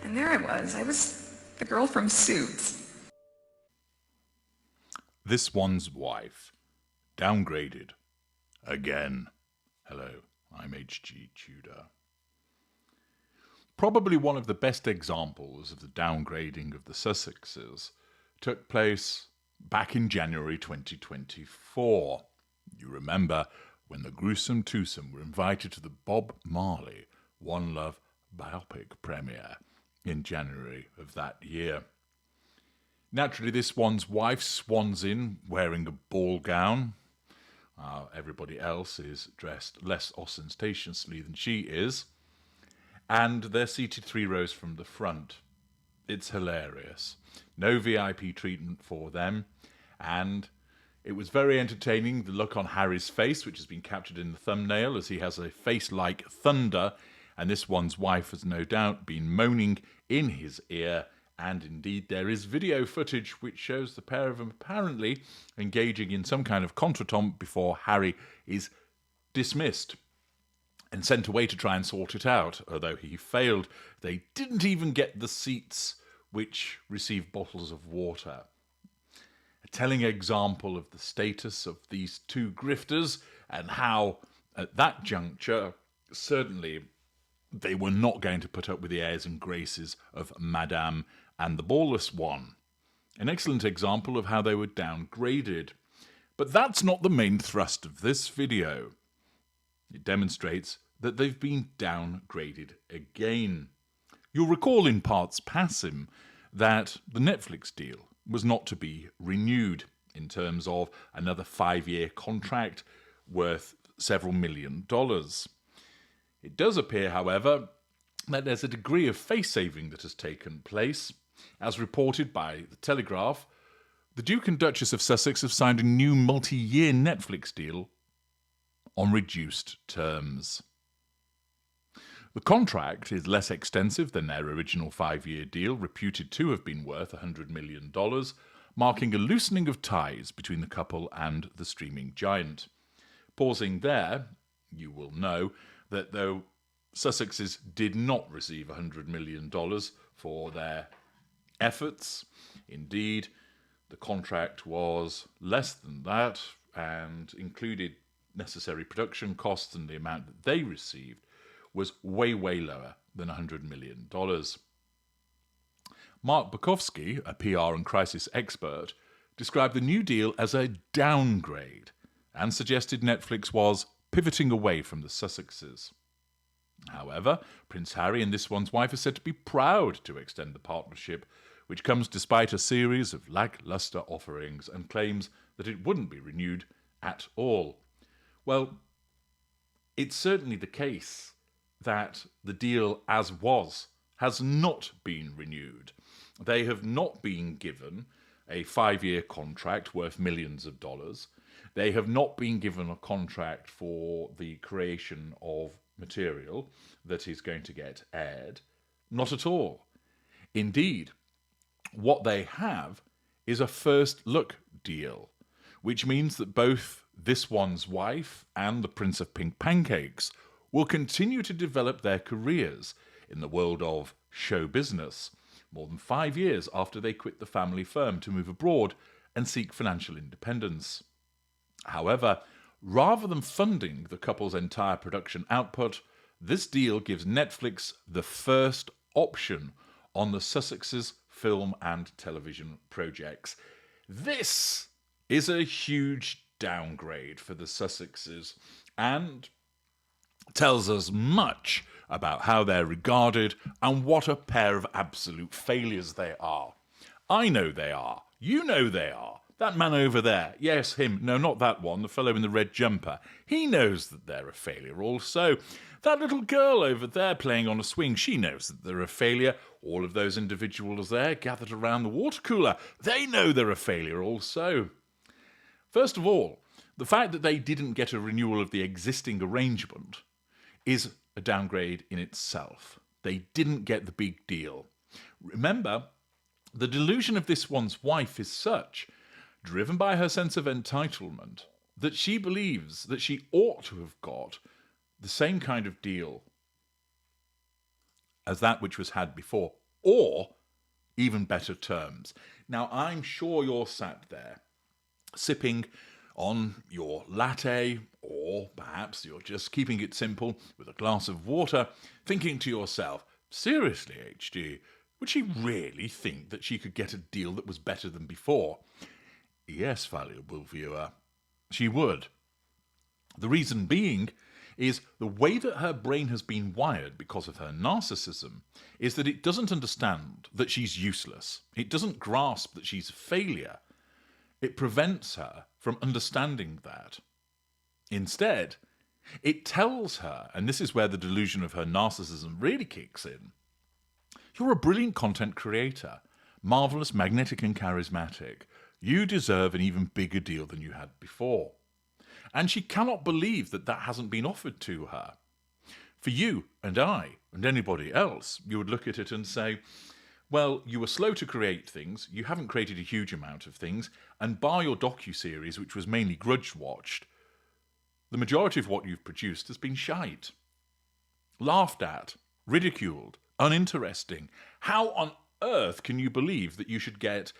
And there I was the girl from Suits. This one's wife. Downgraded. Again. Hello, I'm HG Tudor. Probably one of the best examples of the downgrading of the Sussexes took place back in January 2024. You remember when the gruesome twosome were invited to the Bob Marley One Love Biopic premiere in January of that year. Naturally, this one's wife swans in wearing a ball gown. Everybody else is dressed less ostentatiously than she is. And they're seated 3 rows from the front. It's hilarious. No VIP treatment for them. And it was very entertaining, the look on Harry's face, which has been captured in the thumbnail, as he has a face like thunder. And this one's wife has no doubt been moaning in his ear. And indeed, there is video footage which shows the pair of them apparently engaging in some kind of contretemps before Harry is dismissed and sent away to try and sort it out. Although he failed, they didn't even get the seats which received bottles of water. A telling example of the status of these two grifters and how, at that juncture, certainly they were not going to put up with the airs and graces of Madame and the Ballless One. An excellent example of how they were downgraded. But that's not the main thrust of this video. It demonstrates that they've been downgraded again. You'll recall in parts passim that the Netflix deal was not to be renewed in terms of another 5-year contract worth several $1 million. It does appear, however, that there's a degree of face-saving that has taken place. As reported by The Telegraph, the Duke and Duchess of Sussex have signed a new multi-year Netflix deal on reduced terms. The contract is less extensive than their original 5-year deal, reputed to have been worth $100 million, marking a loosening of ties between the couple and the streaming giant. Pausing there, you will know that though Sussexes did not receive $100 million for their efforts, indeed, the contract was less than that and included necessary production costs, and the amount that they received was way lower than $100 million. Mark Bukowski, a PR and crisis expert, described the new deal as a downgrade and suggested Netflix was pivoting away from the Sussexes. However, Prince Harry and this one's wife are said to be proud to extend the partnership, which comes despite a series of lacklustre offerings and claims that it wouldn't be renewed at all. Well, it's certainly the case that the deal as was has not been renewed. They have not been given a 5-year contract worth millions of dollars. They have not been given a contract for the creation of material that is going to get aired. Not at all. Indeed, what they have is a first look deal, which means that both this one's wife and the Prince of Pink Pancakes will continue to develop their careers in the world of show business, more than 5 years after they quit the family firm to move abroad and seek financial independence. However, rather than funding the couple's entire production output, this deal gives Netflix the first option on the Sussexes' film and television projects. This is a huge downgrade for the Sussexes and tells us much about how they're regarded and what a pair of absolute failures they are. I know they are. You know they are. That man over there, yes, him, no, not that one, the fellow in the red jumper, he knows that they're a failure also. That little girl over there playing on a swing, she knows that they're a failure. All of those individuals there gathered around the water cooler, they know they're a failure also. First of all, the fact that they didn't get a renewal of the existing arrangement is a downgrade in itself. They didn't get the big deal. Remember, the delusion of this one's wife is such, driven by her sense of entitlement, that she believes that she ought to have got the same kind of deal as that which was had before. or even better terms. Now, I'm sure you're sat there sipping on your latte, or perhaps you're just keeping it simple with a glass of water, thinking to yourself, seriously, HG, would she really think that she could get a deal that was better than before? Yes, valuable viewer, she would. The reason being is the way that her brain has been wired because of her narcissism is that it doesn't understand that she's useless. It doesn't grasp that she's a failure. It prevents her from understanding that. Instead, it tells her, and this is where the delusion of her narcissism really kicks in, you're a brilliant content creator, marvellous, magnetic and charismatic. You deserve an even bigger deal than you had before. And she cannot believe that that hasn't been offered to her. For you and I and anybody else, you would look at it and say, well, you were slow to create things, you haven't created a huge amount of things, and bar your docuseries, which was mainly grudge-watched, the majority of what you've produced has been shite. Laughed at, ridiculed, uninteresting. How on earth can you believe that you should get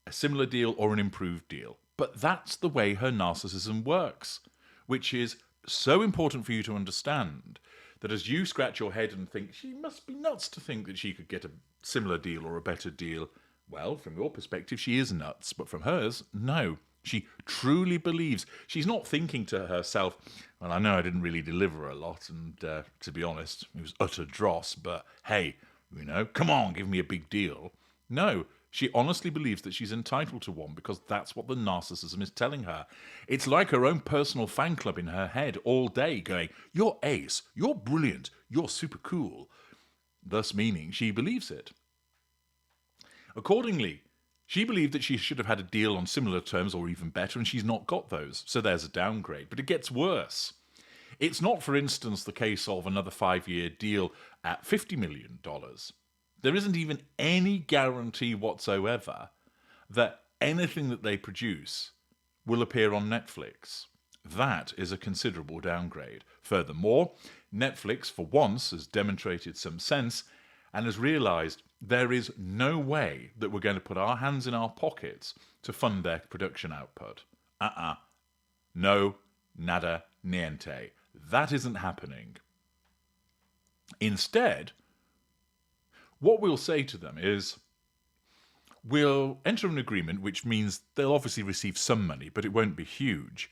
a similar deal or an improved deal? But that's the way her narcissism works, which is so important for you to understand that as you scratch your head and think, she must be nuts to think that she could get a similar deal or a better deal. Well, from your perspective, she is nuts, but from hers, no. She truly believes. She's not thinking to herself, well, I know I didn't really deliver a lot, and to be honest, it was utter dross, but hey, come on, give me a big deal. No. She honestly believes that she's entitled to one because that's what the narcissism is telling her. It's like her own personal fan club in her head all day going, you're ace, you're brilliant, you're super cool. Thus meaning she believes it. Accordingly, she believed that she should have had a deal on similar terms or even better, and she's not got those. So there's a downgrade. But it gets worse. It's not, for instance, the case of another 5-year deal at $50 million. There isn't even any guarantee whatsoever that anything that they produce will appear on Netflix. That is a considerable downgrade. Furthermore, Netflix, for once, has demonstrated some sense and has realised there is no way that we're going to put our hands in our pockets to fund their production output. No, nada, niente. That isn't happening. Instead, what we'll say to them is, we'll enter an agreement which means they'll obviously receive some money, but it won't be huge,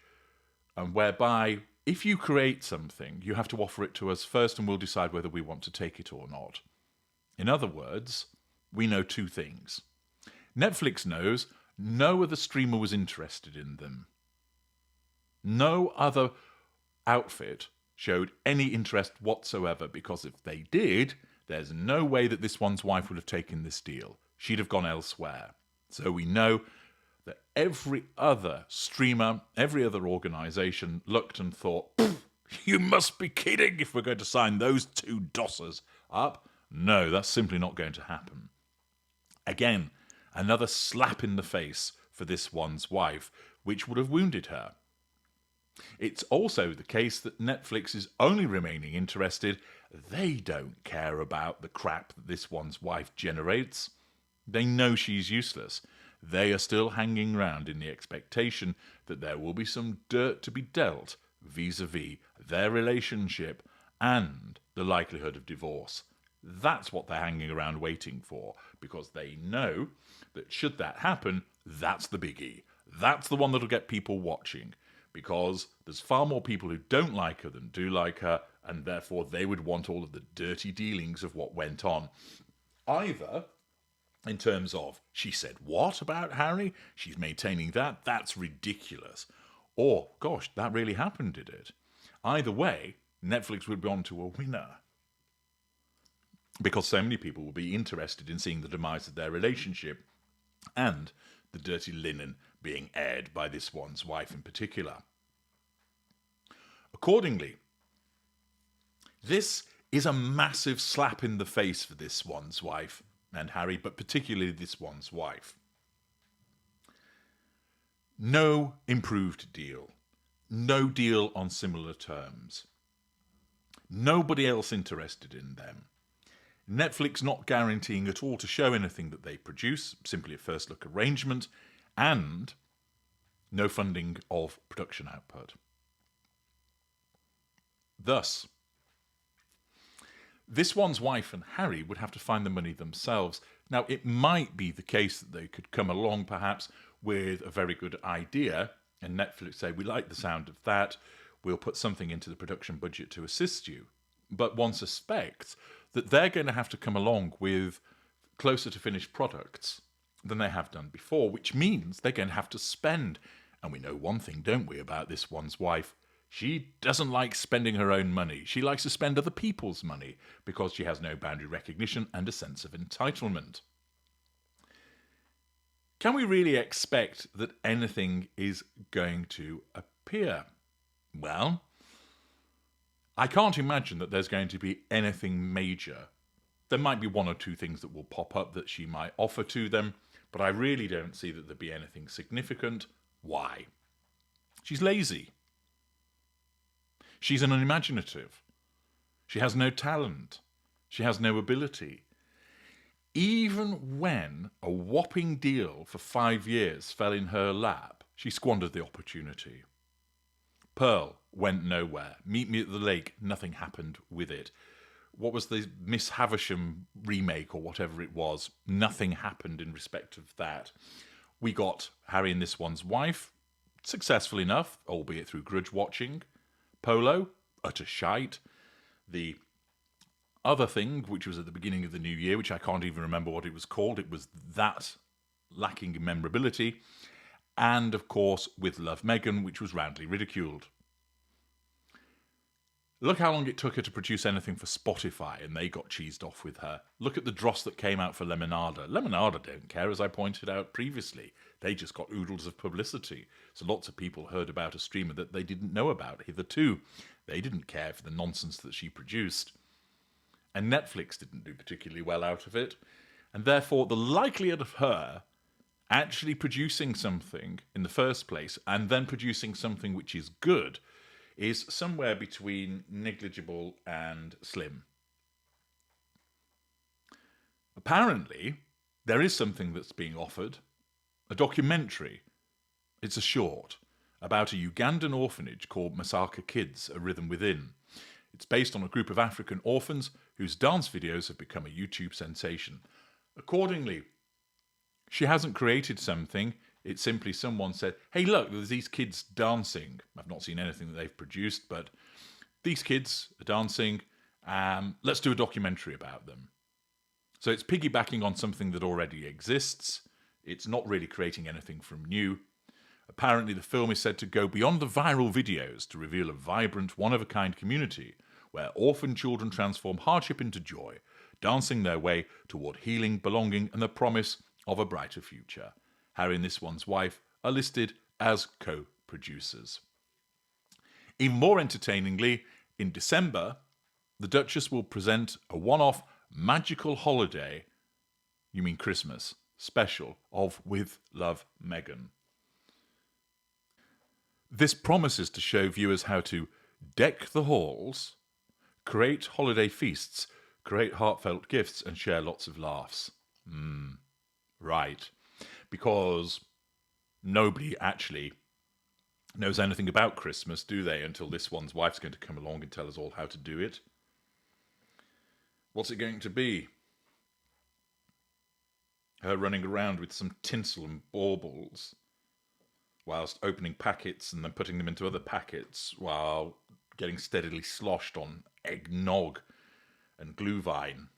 and whereby if you create something, you have to offer it to us first and we'll decide whether we want to take it or not. In other words, we know two things. Netflix knows no other streamer was interested in them. No other outfit showed any interest whatsoever, because if they did, there's no way that this one's wife would have taken this deal. She'd have gone elsewhere. So we know that every other streamer, every other organisation looked and thought, you must be kidding if we're going to sign those two dossers up. No, that's simply not going to happen. Again, another slap in the face for this one's wife, which would have wounded her. It's also the case that Netflix is only remaining interested. They don't care about the crap that this one's wife generates. They know she's useless. They are still hanging around in the expectation that there will be some dirt to be dealt vis-a-vis their relationship and the likelihood of divorce. That's what they're hanging around waiting for, because they know that should that happen, that's the biggie. That's the one that'll get people watching, because there's far more people who don't like her than do like her, and therefore they would want all of the dirty dealings of what went on. Either in terms of, she said what about Harry? She's maintaining that? That's ridiculous. Or, gosh, that really happened, did it? Either way, Netflix would be on to a winner, because so many people will be interested in seeing the demise of their relationship and the dirty linen being aired by this one's wife in particular. Accordingly, this is a massive slap in the face for this one's wife and Harry, but particularly this one's wife. No improved deal. No deal on similar terms. Nobody else interested in them. Netflix not guaranteeing at all to show anything that they produce, simply a first look arrangement, and no funding of production output. Thus, This One's Wife and Harry would have to find the money themselves. Now, it might be the case that they could come along perhaps with a very good idea, and Netflix say, we like the sound of that, we'll put something into the production budget to assist you. But one suspects that they're going to have to come along with closer to finished products than they have done before, which means they're going to have to spend. And we know one thing, don't we, about This One's Wife? She doesn't like spending her own money. She likes to spend other people's money because she has no boundary recognition and a sense of entitlement. Can we really expect that anything is going to appear? Well, I can't imagine that there's going to be anything major. There might be one or two things that will pop up that she might offer to them, but I really don't see that there'd be anything significant. Why? She's lazy. She's unimaginative. She has no talent. She has no ability. Even when a whopping deal for 5 years fell in her lap, she squandered the opportunity. Pearl went nowhere. Meet Me at the Lake, nothing happened with it. What was the Miss Havisham remake or whatever it was? Nothing happened in respect of that. We got Harry and This One's Wife, successful enough, albeit through grudge watching. Polo, utter shite. The other thing, which was at the beginning of the new year, which I can't even remember what it was called, it was that lacking in memorability. And, of course, with Love Meghan, which was roundly ridiculed. Look how long it took her to produce anything for Spotify, and they got cheesed off with her. Look at the dross that came out for Lemonada. Lemonada don't care, as I pointed out previously. They just got oodles of publicity. So lots of people heard about a streamer that they didn't know about hitherto. They didn't care for the nonsense that she produced. And Netflix didn't do particularly well out of it. And therefore, the likelihood of her actually producing something in the first place and then producing something which is good is somewhere between negligible and slim. Apparently, there is something that's being offered, a documentary. It's a short about a Ugandan orphanage called Masaka Kids, A Rhythm Within. It's based on a group of African orphans whose dance videos have become a YouTube sensation. Accordingly, she hasn't created something. It's simply someone said, hey, look, there's these kids dancing. I've not seen anything that they've produced, but these kids are dancing. Let's do a documentary about them. So it's piggybacking on something that already exists. It's not really creating anything from new. Apparently, the film is said to go beyond the viral videos to reveal a vibrant, one-of-a-kind community where orphan children transform hardship into joy, dancing their way toward healing, belonging, and the promise of a brighter future. Harry and This One's Wife are listed as co-producers. Even more entertainingly, in December, the Duchess will present a one-off magical holiday, you mean Christmas, special of With Love Meghan. This promises to show viewers how to deck the halls, create holiday feasts, create heartfelt gifts, and share lots of laughs. Right. Because nobody actually knows anything about Christmas, do they, until This One's Wife's going to come along and tell us all how to do it. What's it going to be? Her running around with some tinsel and baubles whilst opening packets and then putting them into other packets while getting steadily sloshed on eggnog and glühwein.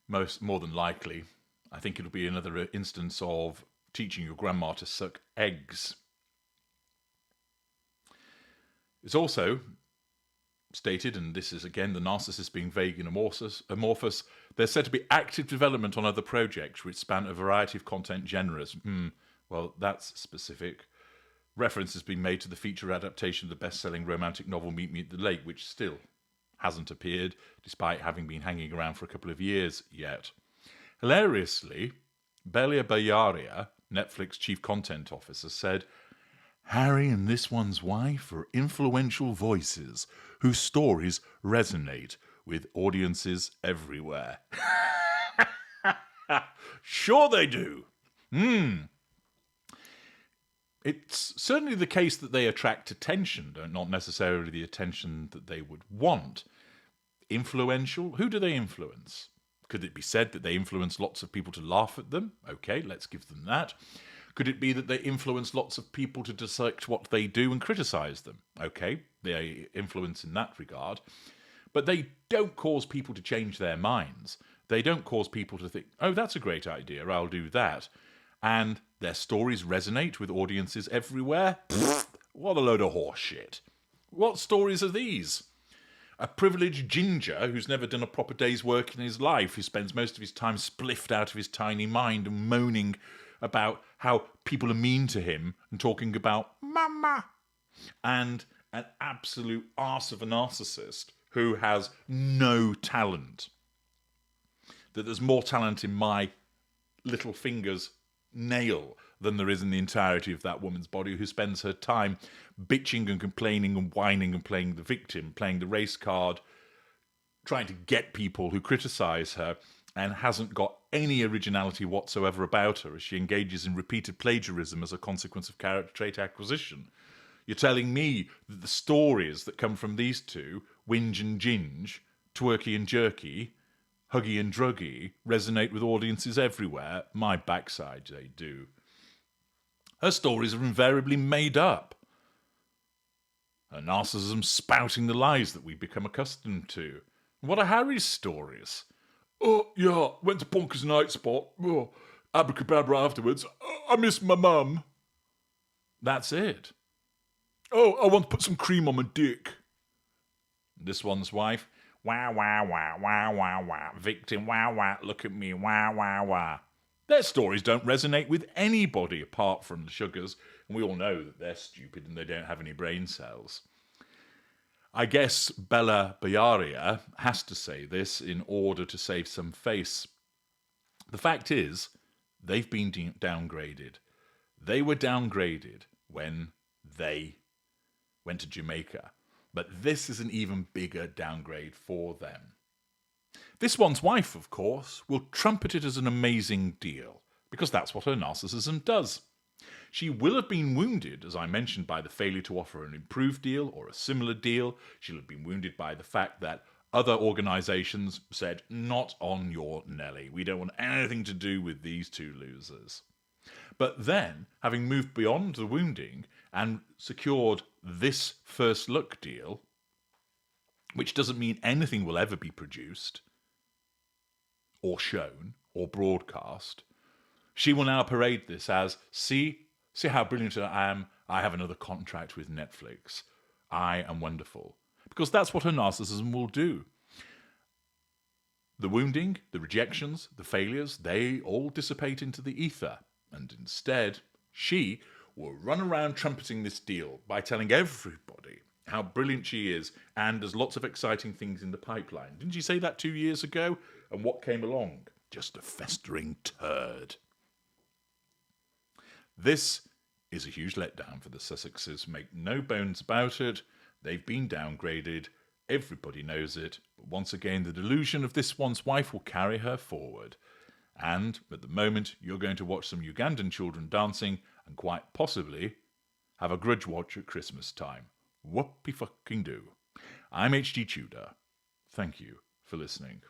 More than likely, I think it'll be another instance of teaching your grandma to suck eggs. It's also stated, and this is again the narcissist being vague and amorphous, there's said to be active development on other projects which span a variety of content genres. Well, that's specific. Reference has been made to the feature adaptation of the best-selling romantic novel Meet Me at the Lake, which still hasn't appeared, despite having been hanging around for a couple of years yet. Hilariously, Belia Bayaria, Netflix chief content officer, said, Harry and This One's Wife are influential voices whose stories resonate with audiences everywhere. Sure they do. It's certainly the case that they attract attention, not necessarily the attention that they would want. Influential? Who do they influence? Could it be said that they influence lots of people to laugh at them? Okay, let's give them that. Could it be that they influence lots of people to dissect what they do and criticise them? Okay, they influence in that regard. But they don't cause people to change their minds. They don't cause people to think, oh, that's a great idea, I'll do that. And their stories resonate with audiences everywhere? Pfft, what a load of horse shit. What stories are these? A privileged ginger who's never done a proper day's work in his life, who spends most of his time spliffed out of his tiny mind and moaning about how people are mean to him and talking about mama. And an absolute arse of a narcissist who has no talent. That there's more talent in my little finger's nail than there is in the entirety of that woman's body, who spends her time bitching and complaining and whining and playing the victim, playing the race card, trying to get people who criticise her, and hasn't got any originality whatsoever about her as she engages in repeated plagiarism as a consequence of character trait acquisition. You're telling me that the stories that come from these two, Whinge and Ginge, Twerky and Jerky, Huggy and Druggy, resonate with audiences everywhere? My backside, they do. Her stories are invariably made up. Her narcissism spouting the lies that we've become accustomed to. What are Harry's stories? Oh, yeah, went to Ponker's night spot. Oh, abracadabra afterwards. I miss my mum. That's it. Oh, I want to put some cream on my dick. This one's wife. Wah, wah, wah, wah, wah, wah. Victim, wah, wah, look at me, wah, wah, wah. Their stories don't resonate with anybody apart from the sugars, and we all know that they're stupid and they don't have any brain cells. I guess Bella Bayaria has to say this in order to save some face. The fact is, they've been downgraded. They were downgraded when they went to Jamaica. But this is an even bigger downgrade for them. This one's wife, of course, will trumpet it as an amazing deal, because that's what her narcissism does. She will have been wounded, as I mentioned, by the failure to offer an improved deal or a similar deal. She'll have been wounded by the fact that other organisations said, not on your Nelly. We don't want anything to do with these two losers. But then, having moved beyond the wounding and secured this first look deal, which doesn't mean anything will ever be produced or shown or broadcast, she will now parade this as, see how brilliant I am. I have another contract with Netflix. I am wonderful. Because that's what her narcissism will do. The wounding, the rejections, the failures, they all dissipate into the ether. And instead, she will run around trumpeting this deal by telling everybody how brilliant she is and there's lots of exciting things in the pipeline. Didn't she say that 2 years ago? And what came along? Just a festering turd. This is a huge letdown for the Sussexes. Make no bones about it. They've been downgraded. Everybody knows it. But once again, the delusion of this one's wife will carry her forward. And at the moment, you're going to watch some Ugandan children dancing and quite possibly have a grudge watch at Christmas time. Whoopie fucking do. I'm HG Tudor. Thank you for listening.